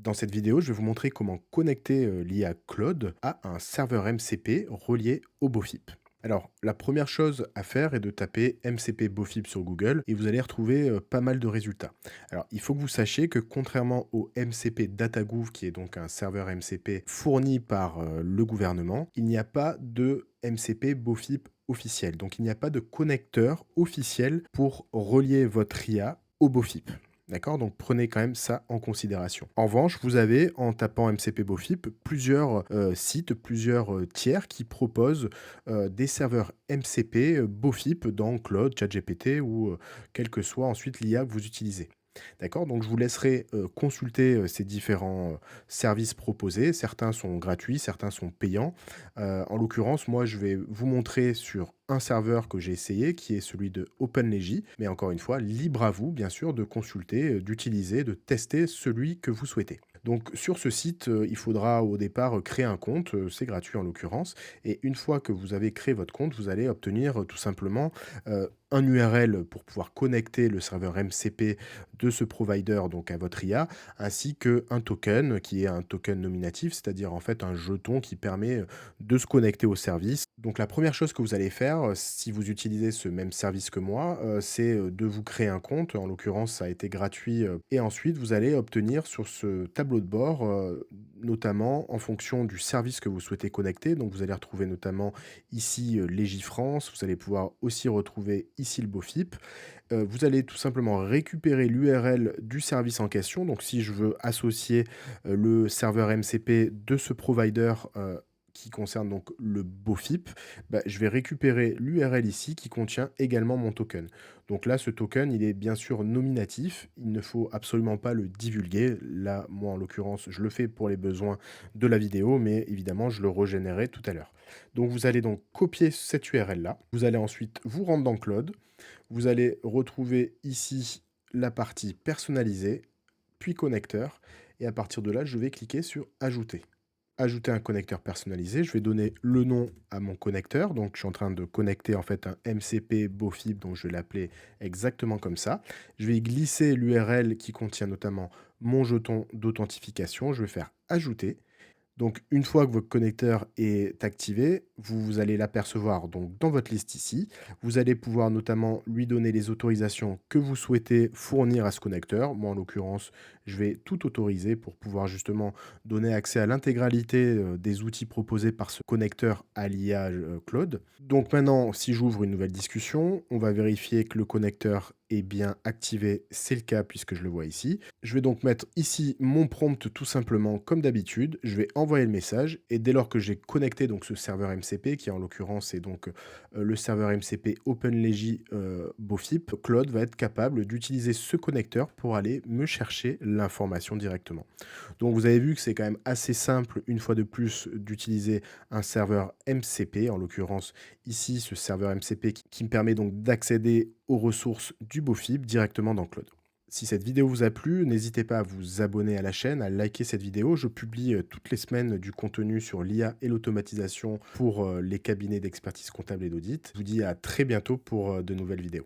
Dans cette vidéo, je vais vous montrer comment connecter l'IA Claude à un serveur MCP relié au BOFIP. Alors, la première chose à faire est de taper MCP BOFIP sur Google et vous allez retrouver pas mal de résultats. Alors, il faut que vous sachiez que contrairement au MCP DataGouv, qui est donc un serveur MCP fourni par le gouvernement, il n'y a pas de MCP BOFIP officiel. Donc, il n'y a pas de connecteur officiel pour relier votre IA au BOFIP. D'accord? Donc prenez quand même ça en considération. En revanche, vous avez, en tapant MCP BOFIP, plusieurs sites, plusieurs tiers qui proposent des serveurs MCP BOFIP dans Claude, ChatGPT ou quel que soit ensuite l'IA que vous utilisez. D'accord? Donc je vous laisserai consulter ces différents services proposés. Certains sont gratuits, certains sont payants. En l'occurrence, moi, je vais vous montrer sur un serveur que j'ai essayé, qui est celui de OpenLegi. Mais encore une fois, libre à vous, bien sûr, de consulter, d'utiliser, de tester celui que vous souhaitez. Donc sur ce site, il faudra au départ créer un compte, c'est gratuit en l'occurrence. Et une fois que vous avez créé votre compte, vous allez obtenir tout simplement un URL pour pouvoir connecter le serveur MCP de ce provider donc à votre IA, ainsi qu'un token qui est un token nominatif, c'est-à-dire en fait un jeton qui permet de se connecter au service. Donc la première chose que vous allez faire, si vous utilisez ce même service que moi, c'est de vous créer un compte. En l'occurrence, ça a été gratuit. Et ensuite, vous allez obtenir sur ce tableau de bord, notamment en fonction du service que vous souhaitez connecter. Donc vous allez retrouver notamment ici Légifrance. Vous allez pouvoir aussi retrouver ici le BOFIP. Vous allez tout simplement récupérer l'URL du service en question. Donc si je veux associer, le serveur MCP de ce provider, qui concerne donc le BOFIP, bah, je vais récupérer l'URL ici qui contient également mon token. Donc là, ce token, il est bien sûr nominatif, il ne faut absolument pas le divulguer. Là, moi, en l'occurrence, je le fais pour les besoins de la vidéo, mais évidemment, je le régénérerai tout à l'heure. Donc vous allez donc copier cette URL-là. Vous allez ensuite vous rendre dans Claude. Vous allez retrouver ici la partie personnalisée, puis connecteur. Et à partir de là, je vais cliquer sur ajouter. Ajouter un connecteur personnalisé. Je vais donner le nom à mon connecteur. Donc, je suis en train de connecter en fait un MCP BOFIP, donc je vais l'appeler exactement comme ça. Je vais glisser l'URL qui contient notamment mon jeton d'authentification. Je vais faire ajouter. Donc, une fois que votre connecteur est activé, vous allez l'apercevoir donc dans votre liste ici. Vous allez pouvoir notamment lui donner les autorisations que vous souhaitez fournir à ce connecteur. Moi, en l'occurrence, je vais tout autoriser pour pouvoir justement donner accès à l'intégralité des outils proposés par ce connecteur à l'IA Cloud. Donc maintenant, si j'ouvre une nouvelle discussion, on va vérifier que le connecteur est bien activé. C'est le cas puisque je le vois ici. Je vais donc mettre ici mon prompt tout simplement comme d'habitude. Je vais envoyer le message et dès lors que j'ai connecté donc ce serveur MCP, qui en l'occurrence est donc le serveur MCP OpenLegi BOFIP, Claude va être capable d'utiliser ce connecteur pour aller me chercher l'information directement. Donc vous avez vu que c'est quand même assez simple, une fois de plus, d'utiliser un serveur MCP, en l'occurrence ici ce serveur MCP qui me permet donc d'accéder aux ressources du BOFIP directement dans Claude. Si cette vidéo vous a plu, n'hésitez pas à vous abonner à la chaîne, à liker cette vidéo. Je publie toutes les semaines du contenu sur l'IA et l'automatisation pour les cabinets d'expertise comptable et d'audit. Je vous dis à très bientôt pour de nouvelles vidéos.